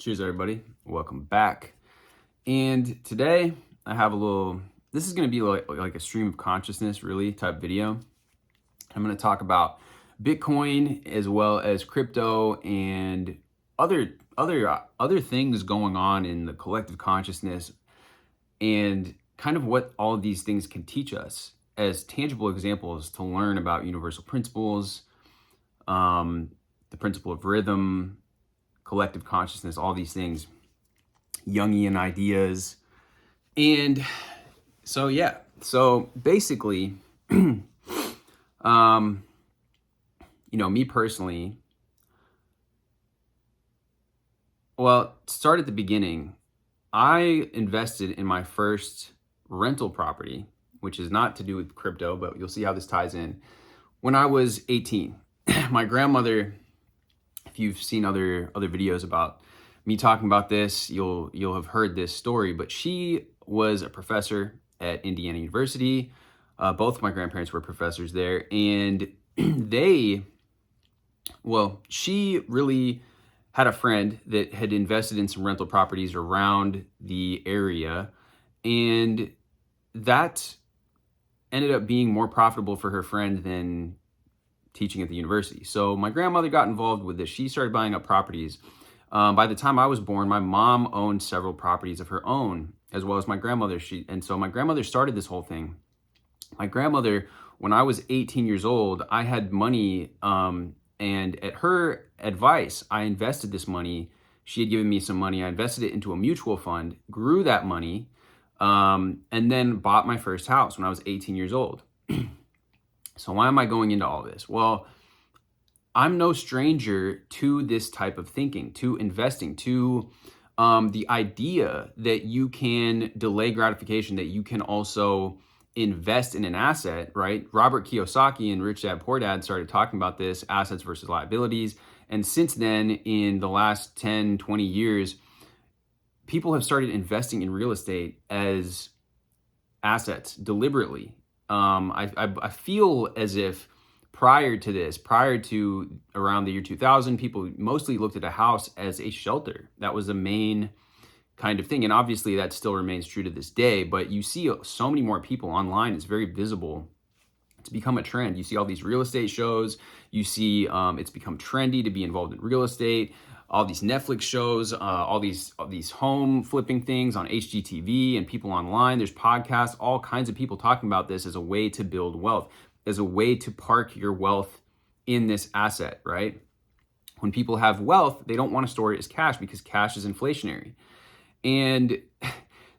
Cheers, everybody. Welcome back. And today I have this is going to be like a stream of consciousness, really, type video. I'm going to talk about Bitcoin as well as crypto and other things going on in the collective consciousness and kind of what all of these things can teach us as tangible examples to learn about universal principles, the principle of rhythm, collective consciousness, all these things, Jungian ideas. And so basically, me personally, well, start at the beginning. I invested in my first rental property, which is not to do with crypto, but you'll see how this ties in. When I was 18, my grandmother, if you've seen other videos about me talking about this, you'll have heard this story, but she was a professor at Indiana University. Both of my grandparents were professors there, and she really had a friend that had invested in some rental properties around the area, and that ended up being more profitable for her friend than teaching at the university. So my grandmother got involved with this. She started buying up properties. By the time I was born, my mom owned several properties of her own, as well as my grandmother. So my grandmother started this whole thing. My grandmother, when I was 18 years old, I had money, and at her advice, I invested this money. She had given me some money. I invested it into a mutual fund, grew that money, and then bought my first house when I was 18 years old. So why am I going into all this? Well, I'm no stranger to this type of thinking, to investing, to the idea that you can delay gratification, that you can also invest in an asset, right? Robert Kiyosaki and Rich Dad Poor Dad started talking about this, assets versus liabilities. And since then, in the last 10, 20 years, people have started investing in real estate as assets deliberately. I feel as if prior to around the year 2000, people mostly looked at a house as a shelter. That was the main kind of thing. And obviously that still remains true to this day, but you see so many more people online. It's very visible. It's become a trend. You see all these real estate shows. You see it's become trendy to be involved in real estate. All these Netflix shows, all these home flipping things on HGTV and people online. There's podcasts, all kinds of people talking about this as a way to build wealth, as a way to park your wealth in this asset, right? When people have wealth, they don't want to store it as cash because cash is inflationary. And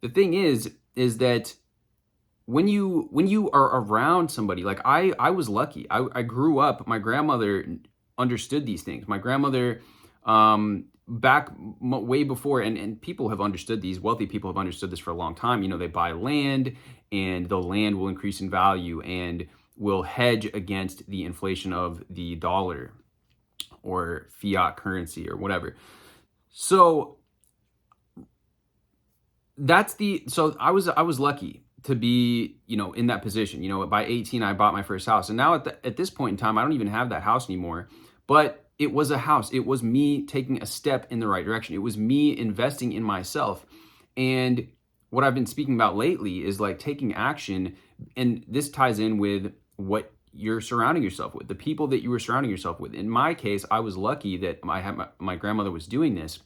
the thing is that when you are around somebody, like I was lucky. I grew up, my grandmother understood these things. My grandmother, back way before, and people have understood these, wealthy people have understood this for a long time. They buy land and the land will increase in value and will hedge against the inflation of the dollar or fiat currency or whatever. So I was lucky to be, in that position. By 18, I bought my first house. And now at this point in time, I don't even have that house anymore, but it was a house. It was me taking a step in the right direction. It was me investing in myself. And what I've been speaking about lately is like taking action. And this ties in with what you're surrounding yourself with, the people that you were surrounding yourself with. In my case, I was lucky that my grandmother was doing this.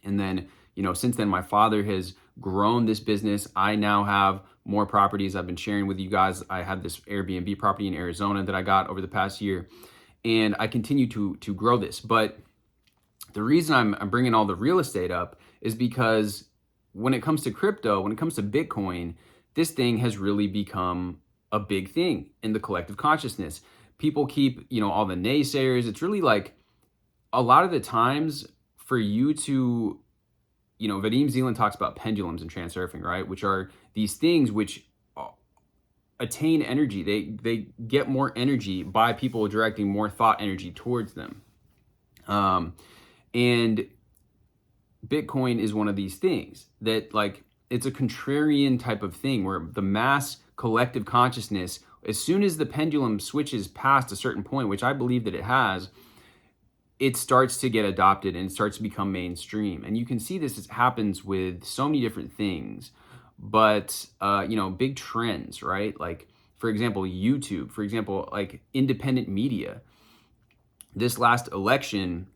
And then, since then, my father has grown this business. I now have more properties. I've been sharing with you guys. I have this Airbnb property in Arizona that I got over the past year. And I continue to grow this. But the reason I'm bringing all the real estate up is because when it comes to crypto, when it comes to Bitcoin, this thing has really become a big thing in the collective consciousness. People keep, all the naysayers. It's really like a lot of the times for you to, Vadim Zeland talks about pendulums and transurfing, right? Which are these things which attain energy. They get more energy by people directing more thought energy towards them. And Bitcoin is one of these things that, like, it's a contrarian type of thing where the mass collective consciousness, as soon as the pendulum switches past a certain point, which I believe that it has, it starts to get adopted and it starts to become mainstream. And you can see this happens with so many different things, but big trends, right? Like, for example, YouTube, for example, like independent media. This last election,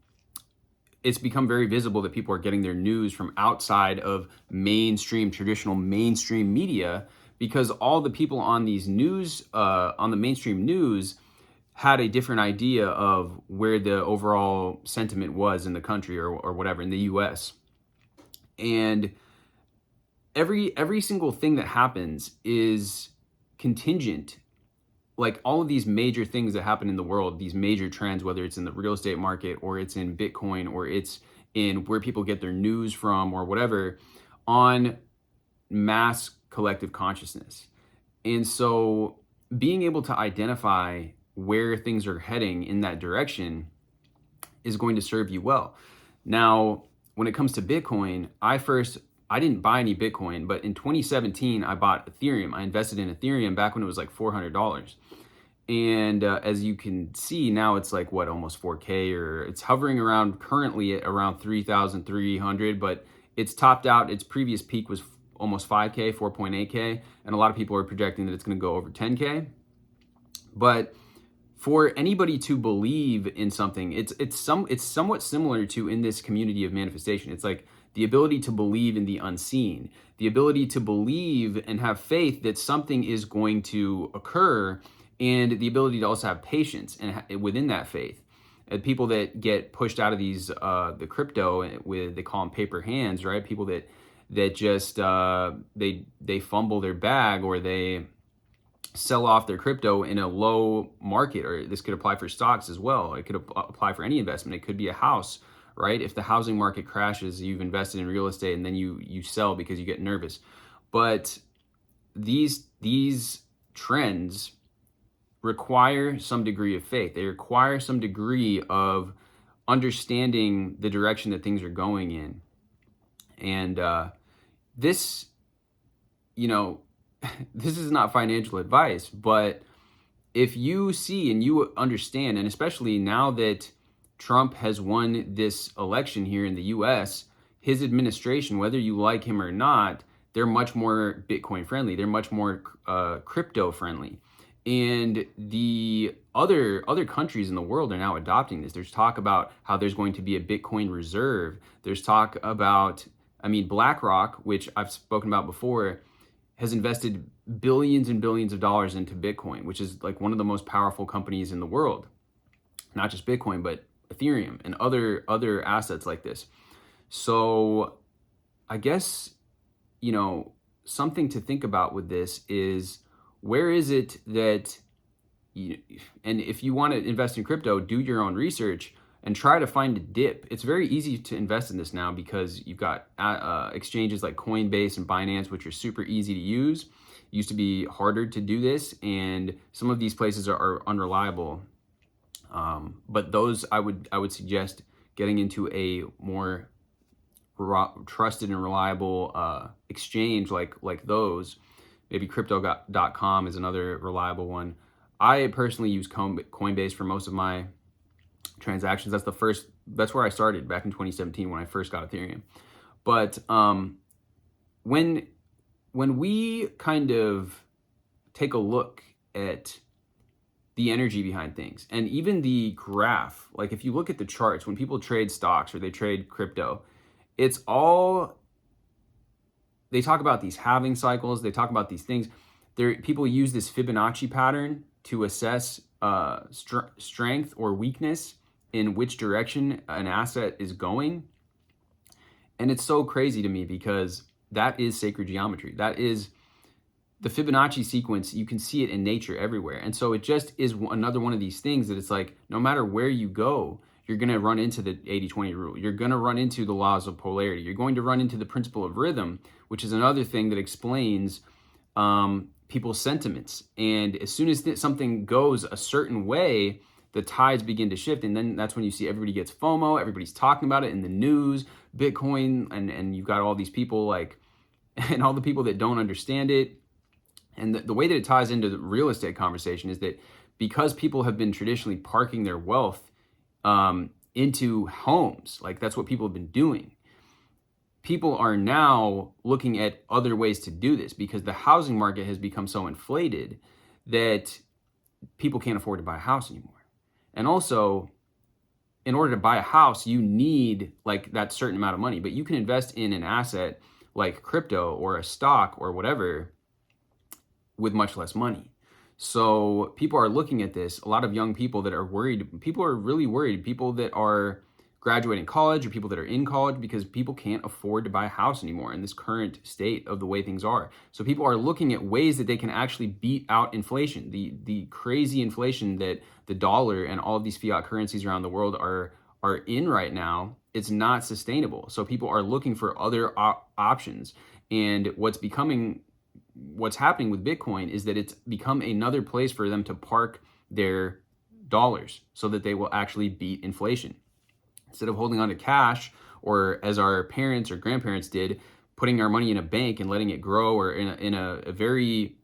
it's become very visible that people are getting their news from outside of traditional mainstream media, because all the people on these news, on the mainstream news, had a different idea of where the overall sentiment was in the country or whatever, in the US. And every single thing that happens is contingent. Like all of these major things that happen in the world, these major trends, whether it's in the real estate market or it's in Bitcoin or it's in where people get their news from or whatever, on mass collective consciousness. And so being able to identify where things are heading in that direction is going to serve you well. Now, when it comes to Bitcoin, I didn't buy any Bitcoin, but in 2017, I bought Ethereum. I invested in Ethereum back when it was like $400. And as you can see now, it's like almost 4K, or it's hovering around currently at around 3,300, but it's topped out. Its previous peak was almost 5K, 4.8K. And a lot of people are projecting that it's going to go over 10K. But for anybody to believe in something, it's somewhat similar to in this community of manifestation. It's like the ability to believe in the unseen, the ability to believe and have faith that something is going to occur, and the ability to also have patience and within that faith. And people that get pushed out of these the crypto with, they call them paper hands, right? People that just they fumble their bag, or they sell off their crypto in a low market, or this could apply for stocks as well. It could apply for any investment. It could be a house, right? If the housing market crashes, you've invested in real estate and then you sell because you get nervous. But these trends require some degree of faith. They require some degree of understanding the direction that things are going in. And this, this is not financial advice, but if you see and you understand, and especially now that Trump has won this election here in the US, his administration, whether you like him or not, they're much more Bitcoin friendly. They're much more crypto friendly. And the other countries in the world are now adopting this. There's talk about how there's going to be a Bitcoin reserve. There's talk about, BlackRock, which I've spoken about before, has invested billions and billions of dollars into Bitcoin, which is like one of the most powerful companies in the world. Not just Bitcoin, but Ethereum and other assets like this. So I guess, something to think about with this is, where is it that and if you want to invest in crypto, do your own research and try to find a dip. It's very easy to invest in this now because you've got exchanges like Coinbase and Binance, which are super easy to use. It used to be harder to do this, and some of these places are unreliable. But those, I would suggest getting into a more trusted and reliable exchange like those. Maybe crypto.com is another reliable one. I personally use Coinbase for most of my transactions. That's where I started back in 2017 when I first got Ethereum. But when we kind of take a look at the energy behind things, and even the graph, like if you look at the charts, when people trade stocks or they trade crypto, it's all, they talk about these halving cycles, they talk about these things. People use this Fibonacci pattern to assess strength or weakness in which direction an asset is going. And it's so crazy to me because that is sacred geometry. That is the Fibonacci sequence. You can see it in nature everywhere. And so it just is another one of these things that it's like, no matter where you go, you're going to run into the 80-20 rule. You're going to run into the laws of polarity. You're going to run into the principle of rhythm, which is another thing that explains people's sentiments. And as soon as something goes a certain way, the tides begin to shift. And then that's when you see everybody gets FOMO. Everybody's talking about it in the news, Bitcoin, and you've got all these people and all the people that don't understand it. And the way that it ties into the real estate conversation is that because people have been traditionally parking their wealth into homes. Like that's what people have been doing. People are now looking at other ways to do this because the housing market has become so inflated that people can't afford to buy a house anymore. And also, in order to buy a house, you need like that certain amount of money, but you can invest in an asset like crypto or a stock or whatever with much less money. So people are looking at this. A lot of young people that are worried, people are really worried, people that are graduating college or people that are in college, because people can't afford to buy a house anymore in this current state of the way things are. So people are looking at ways that they can actually beat out inflation, the crazy inflation that the dollar and all of these fiat currencies around the world are in right now. It's not sustainable. So people are looking for other options. And what's happening with Bitcoin is that it's become another place for them to park their dollars so that they will actually beat inflation. Instead of holding on to cash, or as our parents or grandparents did, putting our money in a bank and letting it grow, or in a very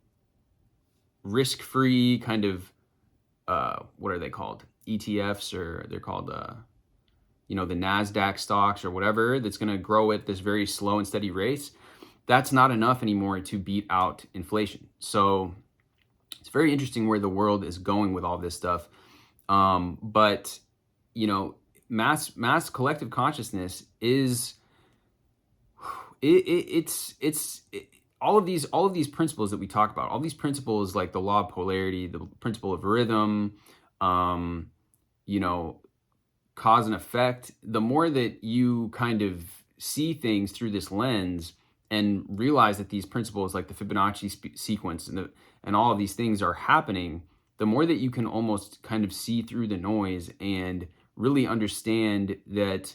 risk-free kind of, what are they called? ETFs, or they're called, the NASDAQ stocks or whatever, that's going to grow at this very slow and steady rate. That's not enough anymore to beat out inflation. So it's very interesting where the world is going with all this stuff. But, mass collective consciousness is all of these principles that we talk about, all these principles like the law of polarity, the principle of rhythm, cause and effect. The more that you kind of see things through this lens and realize that these principles like the Fibonacci sequence and all of these things are happening, the more that you can almost kind of see through the noise and really understand that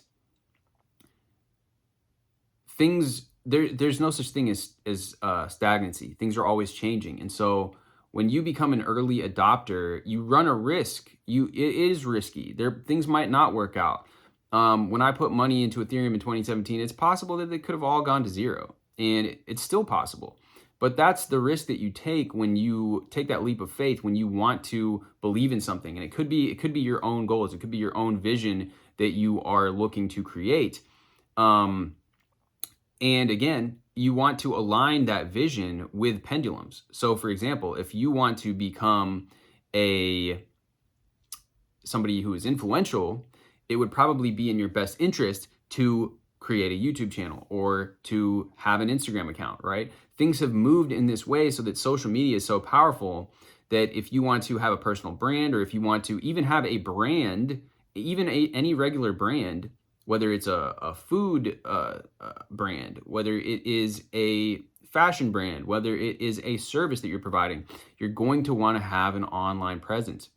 there's no such thing as stagnancy. Things are always changing. And so when you become an early adopter, you run a risk. It is risky. Things might not work out. When I put money into Ethereum in 2017, it's possible that they could have all gone to zero, and it's still possible. But that's the risk that you take when you take that leap of faith, when you want to believe in something. And it could be your own goals. It could be your own vision that you are looking to create. And again, you want to align that vision with pendulums. So for example, if you want to become somebody who is influential, it would probably be in your best interest to create a YouTube channel or to have an Instagram account, right? Things have moved in this way so that social media is so powerful that if you want to have a personal brand, or if you want to even have a brand, even any regular brand, whether it's a food brand, whether it is a fashion brand, whether it is a service that you're providing, you're going to want to have an online presence.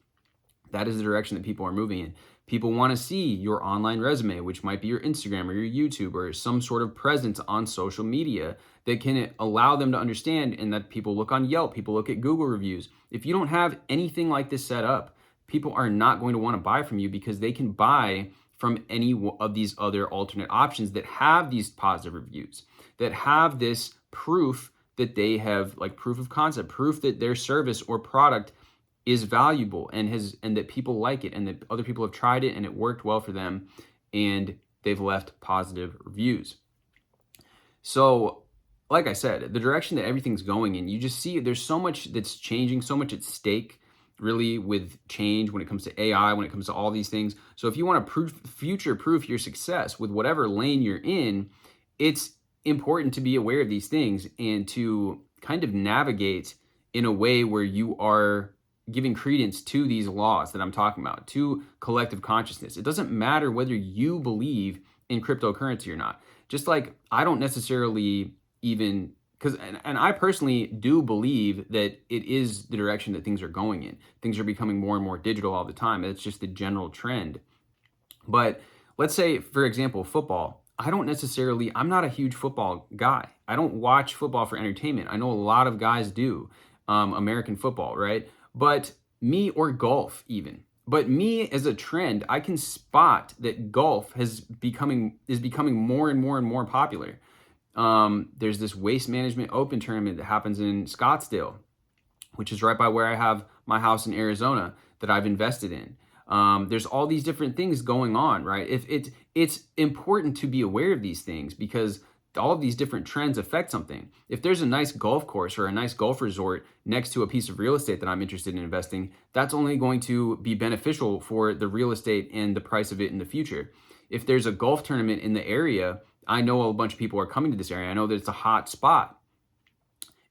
That is the direction that people are moving in. People want to see your online resume, which might be your Instagram or your YouTube or some sort of presence on social media that can allow them to understand, and that people look on Yelp, people look at Google reviews. If you don't have anything like this set up, people are not going to want to buy from you, because they can buy from any of these other alternate options that have these positive reviews, that have this proof that they have, like proof of concept, proof that their service or product is valuable and that people like it, and that other people have tried it and it worked well for them and they've left positive reviews. So like I said, the direction that everything's going in, you just see there's so much that's changing, so much at stake really with change when it comes to AI, when it comes to all these things. So if you want to future-proof your success with whatever lane you're in, it's important to be aware of these things and to kind of navigate in a way where you are giving credence to these laws that I'm talking about, to collective consciousness. It doesn't matter whether you believe in cryptocurrency or not. Just like I don't necessarily even, and I personally do believe that it is the direction that things are going in. Things are becoming more and more digital all the time. It's just the general trend. But let's say, for example, football. I'm not a huge football guy. I don't watch football for entertainment. I know a lot of guys do, American football, right? But me, or golf even. But me as a trend, I can spot that golf is becoming more and more and more popular. There's this Waste Management Open tournament that happens in Scottsdale, which is right by where I have my house in Arizona that I've invested in. There's all these different things going on, right? If it's important to be aware of these things because all of these different trends affect something. If there's a nice golf course or a nice golf resort next to a piece of real estate that I'm interested in investing, that's only going to be beneficial for the real estate and the price of it in the future. If there's a golf tournament in the area, I know a bunch of people are coming to this area. I know that it's a hot spot.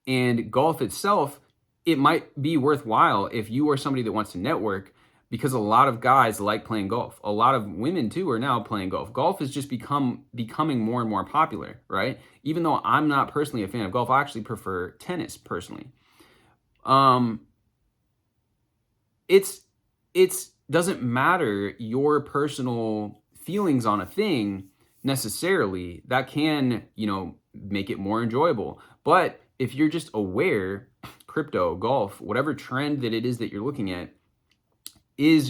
And golf itself, it might be worthwhile if you are somebody that wants to network, because a lot of guys like playing golf. A lot of women too are now playing golf. Golf has just becoming more and more popular, right? Even though I'm not personally a fan of golf, I actually prefer tennis personally. It's doesn't matter your personal feelings on a thing necessarily. That can, make it more enjoyable. But if you're just aware, crypto, golf, whatever trend that it is that you're looking at, is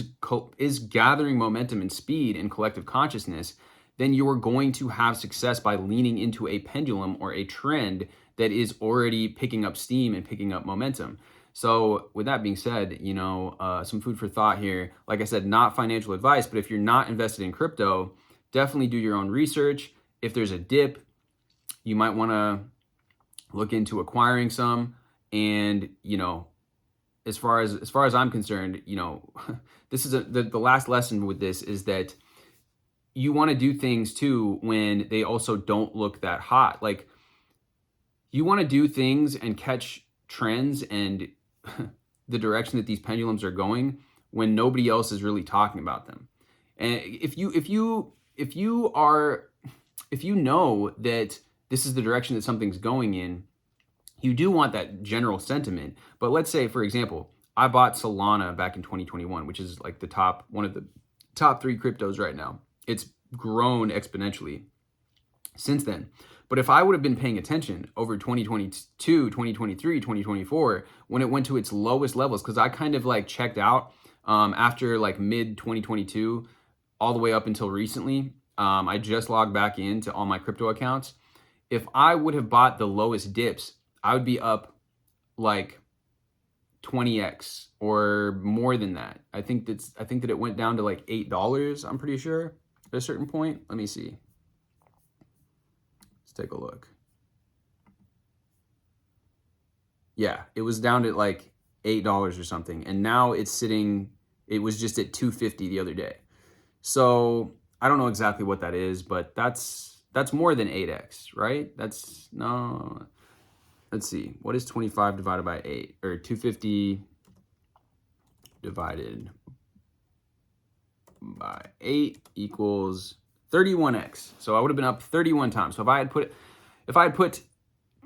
gathering momentum and speed in collective consciousness, then you are going to have success by leaning into a pendulum or a trend that is already picking up steam and picking up momentum. So with that being said, some food for thought here. Like I said, not financial advice, but if you're not invested in crypto, definitely do your own research. If there's a dip, you might want to look into acquiring some. And, as far as I'm concerned, this is the last lesson with this is that you want to do things too when they also don't look that hot. Like, you want to do things and catch trends and the direction that these pendulums are going when nobody else is really talking about them. And if you know that this is the direction that something's going in, you do want that general sentiment. But let's say, for example, I bought Solana back in 2021, which is like one of the top 3 cryptos right now. It's grown exponentially since then. But if I would have been paying attention over 2022, 2023, 2024, when it went to its lowest levels, because I kind of like checked out after like mid 2022 all the way up until recently. I just logged back into all my crypto accounts. If I would have bought the lowest dips, I would be up like 20x or more than that. I think that it went down to like $8, I'm pretty sure, at a certain point. Let me see. Let's take a look. Yeah, it was down to like $8 or something. And now it was just at 250 the other day. So I don't know exactly what that is, but that's more than 8x, right? Let's see. What is 25 divided by 8? Or 250 divided by 8 equals 31x. So I would have been up 31 times. So if I had put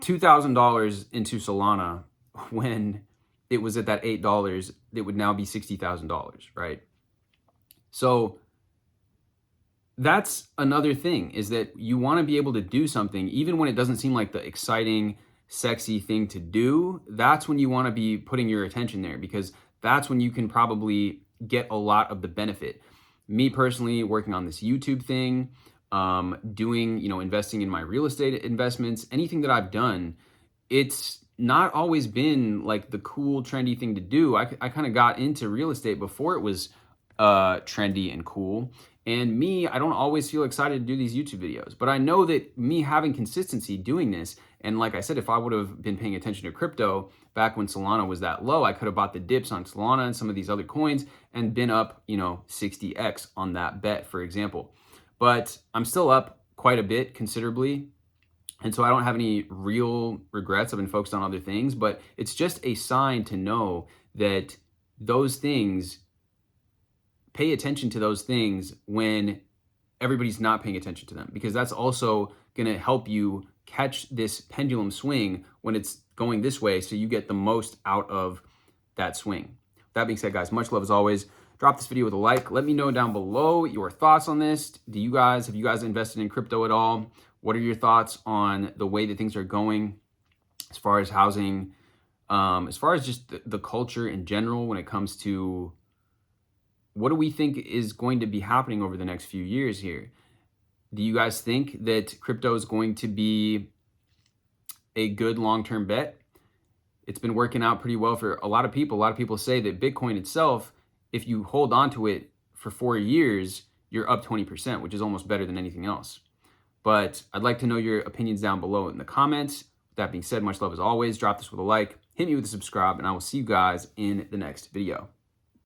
$2,000 into Solana when it was at that $8, it would now be $60,000, right? So that's another thing, is that you want to be able to do something even when it doesn't seem like the exciting, sexy thing to do. That's when you want to be putting your attention there, because that's when you can probably get a lot of the benefit. Me personally, working on this YouTube thing, doing, investing in my real estate investments, anything that I've done, it's not always been like the cool, trendy thing to do. I kind of got into real estate before it was trendy and cool. And I don't always feel excited to do these YouTube videos, but I know that me having consistency doing this, and like I said, if I would have been paying attention to crypto back when Solana was that low, I could have bought the dips on Solana and some of these other coins and been up, 60x on that bet, for example. But I'm still up quite a bit, considerably. And so I don't have any real regrets. I've been focused on other things, but it's just a sign to know that those things, pay attention to those things when everybody's not paying attention to them, because that's also going to help you catch this pendulum swing when it's going this way, so you get the most out of that swing. That being said, guys, much love as always. Drop this video with a like. Let me know down below your thoughts on this. Have you guys invested in crypto at all? What are your thoughts on the way that things are going as far as housing, as far as just the culture in general when it comes to what do we think is going to be happening over the next few years here? Do you guys think that crypto is going to be a good long-term bet? It's been working out pretty well for a lot of people. A lot of people say that Bitcoin itself, if you hold on to it for 4 years, you're up 20%, which is almost better than anything else. But I'd like to know your opinions down below in the comments. With that being said, much love as always. Drop this with a like, hit me with a subscribe, and I will see you guys in the next video.